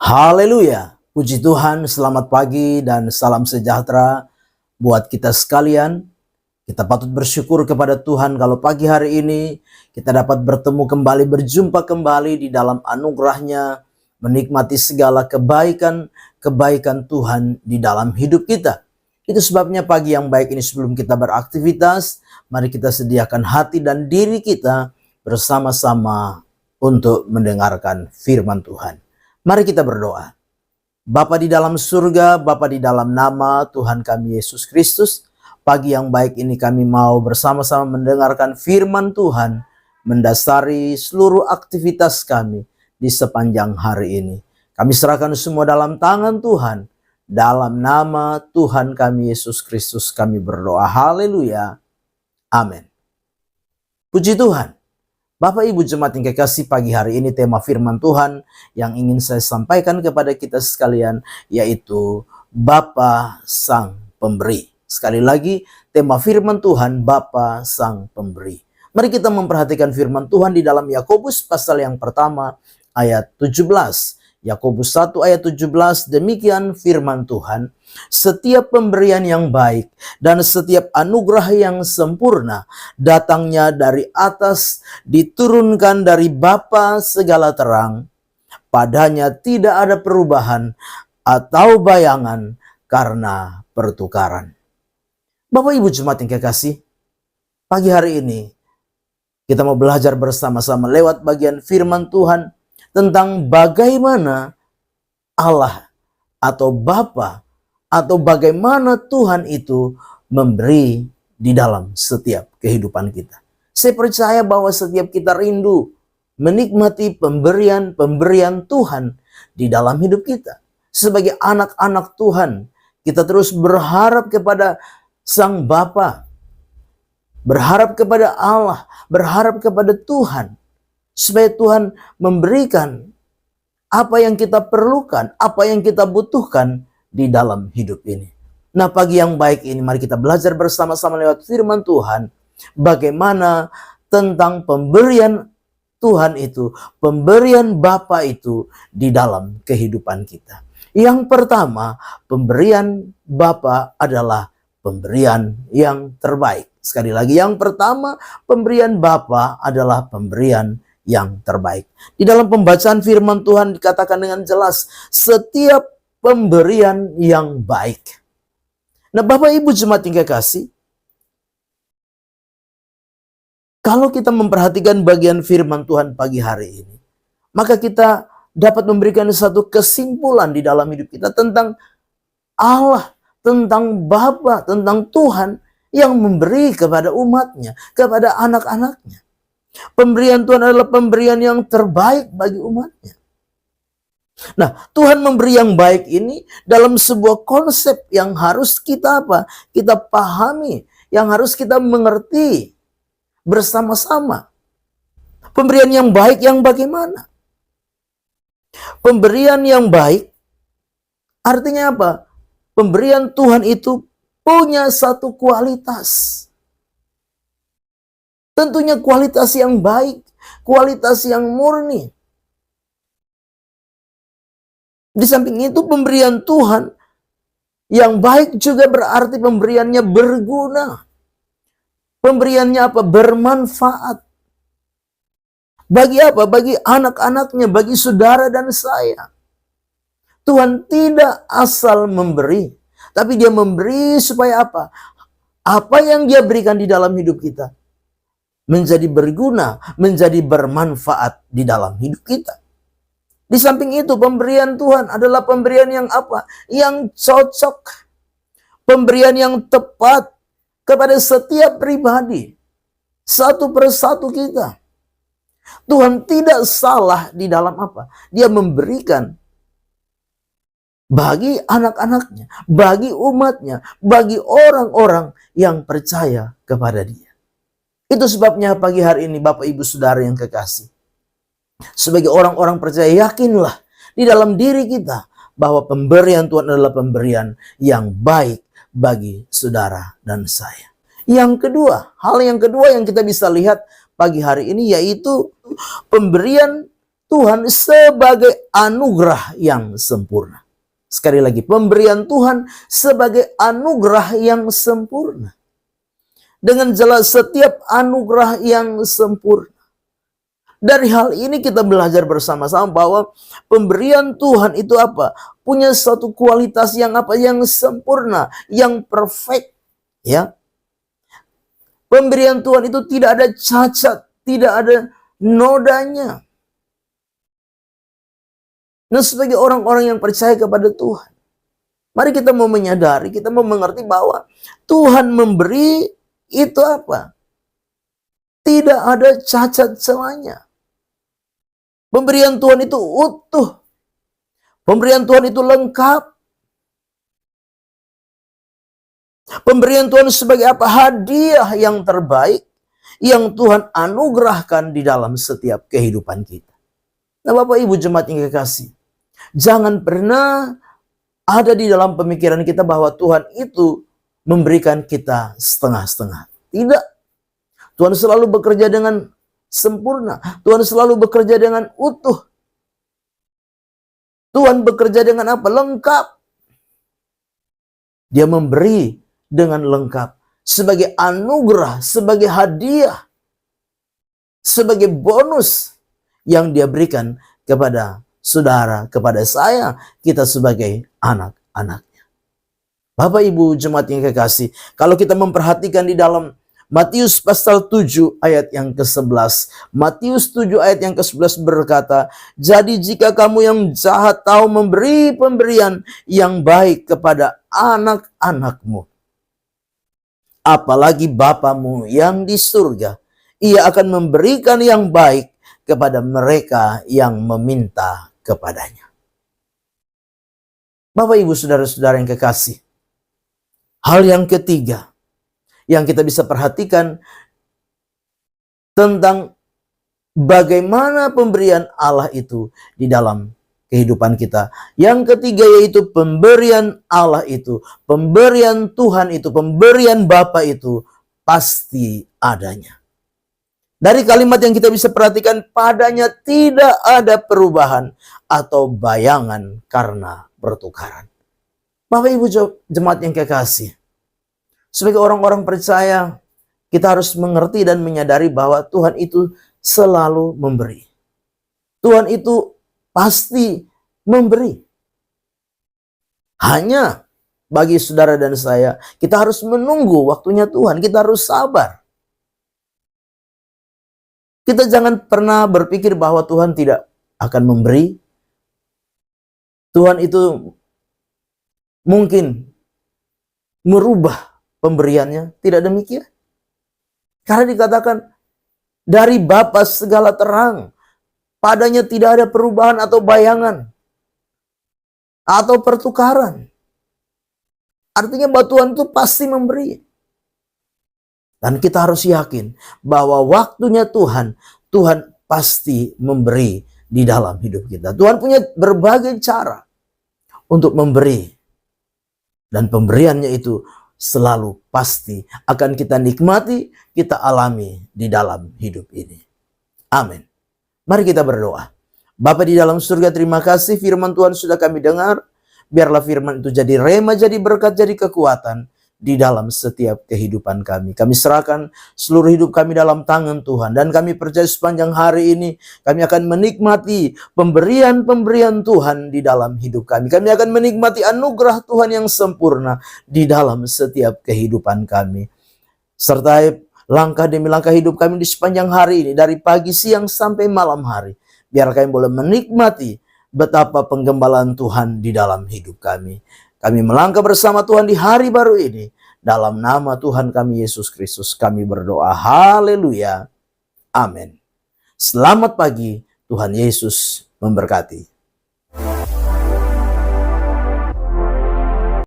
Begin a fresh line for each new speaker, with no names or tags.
Haleluya, puji Tuhan, selamat pagi dan salam sejahtera buat kita sekalian. Kita patut bersyukur kepada Tuhan kalau pagi hari ini kita dapat bertemu kembali, berjumpa kembali di dalam anugerah-Nya, menikmati segala kebaikan Tuhan di dalam hidup kita. Itu sebabnya pagi yang baik ini sebelum kita beraktivitas, mari kita sediakan hati dan diri kita bersama-sama untuk mendengarkan firman Tuhan. Mari kita berdoa. Bapa di dalam surga, Bapa di dalam nama Tuhan kami Yesus Kristus, pagi yang baik ini kami mau bersama-sama mendengarkan firman Tuhan, mendasari seluruh aktivitas kami di sepanjang hari ini. Kami serahkan semua dalam tangan Tuhan. Dalam nama Tuhan kami Yesus Kristus kami berdoa. Haleluya. Amin. Puji Tuhan. Bapak Ibu Jemaat yang kekasih, pagi hari ini tema firman Tuhan yang ingin saya sampaikan kepada kita sekalian yaitu Bapa Sang Pemberi. Sekali lagi, tema firman Tuhan Bapa Sang Pemberi. Mari kita memperhatikan firman Tuhan di dalam Yakobus pasal yang pertama ayat 17. Yakobus 1 ayat 17, demikian firman Tuhan, setiap pemberian yang baik dan setiap anugerah yang sempurna datangnya dari atas, diturunkan dari Bapa segala terang. Padanya tidak ada perubahan atau bayangan karena pertukaran. Bapak Ibu Jemaat yang kekasih, pagi hari ini kita mau belajar bersama-sama lewat bagian firman Tuhan tentang bagaimana Allah atau Bapa atau bagaimana Tuhan itu memberi di dalam setiap kehidupan kita. Saya percaya bahwa setiap kita rindu menikmati pemberian Tuhan di dalam hidup kita. Sebagai anak-anak Tuhan, kita terus berharap kepada Sang Bapa, berharap kepada Allah, berharap kepada Tuhan, supaya Tuhan memberikan apa yang kita perlukan, apa yang kita butuhkan di dalam hidup ini. Nah, pagi yang baik ini mari kita belajar bersama-sama lewat firman Tuhan. Bagaimana tentang pemberian Tuhan itu, pemberian Bapa itu di dalam kehidupan kita. Yang pertama, pemberian Bapa adalah pemberian yang terbaik. Sekali lagi, yang pertama, pemberian Bapa adalah pemberian yang terbaik. Di dalam pembacaan firman Tuhan dikatakan dengan jelas, setiap pemberian yang baik. Nah, Bapak Ibu Jemaat yang kekasih, kalau kita memperhatikan bagian firman Tuhan pagi hari ini, maka kita dapat memberikan satu kesimpulan di dalam hidup kita tentang Allah, tentang Bapa, tentang Tuhan yang memberi kepada umatnya, kepada anak-anaknya. Pemberian Tuhan adalah pemberian yang terbaik bagi umatnya. Nah, Tuhan memberi yang baik ini dalam sebuah konsep yang harus kita kita pahami, yang harus kita mengerti bersama-sama. Pemberian yang baik yang bagaimana? Pemberian yang baik artinya apa? Pemberian Tuhan itu punya satu kualitas. Tentunya kualitas yang baik, kualitas yang murni. Di samping itu pemberian Tuhan yang baik juga berarti pemberiannya berguna. Pemberiannya apa? Bermanfaat. Bagi apa? Bagi anak-anaknya, bagi saudara dan saya. Tuhan tidak asal memberi, tapi Dia memberi supaya apa? Apa yang Dia berikan di dalam hidup kita menjadi berguna, menjadi bermanfaat di dalam hidup kita. Di samping itu, pemberian Tuhan adalah pemberian yang apa? Yang cocok. Pemberian yang tepat kepada setiap pribadi. Satu persatu kita. Tuhan tidak salah di dalam apa? Dia memberikan bagi anak-anaknya, bagi umatnya, bagi orang-orang yang percaya kepada Dia. Itu sebabnya pagi hari ini Bapak Ibu Saudara yang kekasih, sebagai orang-orang percaya, yakinlah di dalam diri kita bahwa pemberian Tuhan adalah pemberian yang baik bagi saudara dan saya. Yang kedua, hal yang kedua yang kita bisa lihat pagi hari ini yaitu pemberian Tuhan sebagai anugerah yang sempurna. Sekali lagi, pemberian Tuhan sebagai anugerah yang sempurna. Dengan jelas setiap anugerah yang sempurna. Dari hal ini kita belajar bersama-sama bahwa pemberian Tuhan itu apa? Punya suatu kualitas yang apa? Yang sempurna, yang perfect, ya. Pemberian Tuhan itu tidak ada cacat, tidak ada nodanya. Nah, sebagai orang-orang yang percaya kepada Tuhan, mari kita mau menyadari, kita mau mengerti bahwa Tuhan memberi itu apa? Tidak ada cacat celanya. Pemberian Tuhan itu utuh. Pemberian Tuhan itu lengkap. Pemberian Tuhan sebagai apa? Hadiah yang terbaik yang Tuhan anugerahkan di dalam setiap kehidupan kita. Nah, Bapak Ibu jemaat yang kekasih, jangan pernah ada di dalam pemikiran kita bahwa Tuhan itu memberikan kita setengah-setengah. Tidak. Tuhan selalu bekerja dengan sempurna. Tuhan selalu bekerja dengan utuh. Tuhan bekerja dengan apa? Lengkap. Dia memberi dengan lengkap. Sebagai anugerah, sebagai hadiah, sebagai bonus yang dia berikan kepada saudara, kepada saya, kita sebagai anak-anaknya. Bapak Ibu jemaat yang kekasih, kalau kita memperhatikan di dalam Matius pasal 7 ayat yang ke-11. Matius 7 ayat yang ke-11 berkata, jadi jika kamu yang jahat tahu memberi pemberian yang baik kepada anak-anakmu, apalagi Bapamu yang di surga, ia akan memberikan yang baik kepada mereka yang meminta kepadanya. Bapak Ibu saudara-saudara yang kekasih, hal yang ketiga yang kita bisa perhatikan tentang bagaimana pemberian Allah itu di dalam kehidupan kita. Yang ketiga yaitu pemberian Allah itu, pemberian Tuhan itu, pemberian Bapa itu pasti adanya. Dari kalimat yang kita bisa perhatikan, padanya tidak ada perubahan atau bayangan karena pertukaran. Bapak Ibu jemaat yang kekasih, sebagai orang-orang percaya, kita harus mengerti dan menyadari bahwa Tuhan itu selalu memberi. Tuhan itu pasti memberi. Hanya bagi saudara dan saya, kita harus menunggu waktunya Tuhan. Kita harus sabar. Kita jangan pernah berpikir bahwa Tuhan tidak akan memberi. Tuhan itu mungkin merubah pemberiannya. Tidak demikian. Karena dikatakan dari Bapa segala terang, padanya tidak ada perubahan atau bayangan atau pertukaran. Artinya bahwa Tuhan itu pasti memberi. Dan kita harus yakin bahwa waktunya Tuhan, Tuhan pasti memberi di dalam hidup kita. Tuhan punya berbagai cara untuk memberi. Dan pemberiannya itu selalu pasti akan kita nikmati, kita alami di dalam hidup ini. Amin. Mari kita berdoa. Bapa di dalam surga, terima kasih firman Tuhan sudah kami dengar. Biarlah firman itu jadi rema, jadi berkat, jadi kekuatan di dalam setiap kehidupan kami. Kami serahkan seluruh hidup kami dalam tangan Tuhan. Dan kami percaya sepanjang hari ini kami akan menikmati pemberian-pemberian Tuhan di dalam hidup kami. Kami akan menikmati anugerah Tuhan yang sempurna di dalam setiap kehidupan kami. Sertai langkah demi langkah hidup kami di sepanjang hari ini. Dari pagi, siang, sampai malam hari. Biar kami boleh menikmati betapa penggembalaan Tuhan di dalam hidup kami. Kami melangkah bersama Tuhan di hari baru ini. Dalam nama Tuhan kami Yesus Kristus kami berdoa. Haleluya. Amin. Selamat pagi. Tuhan Yesus memberkati.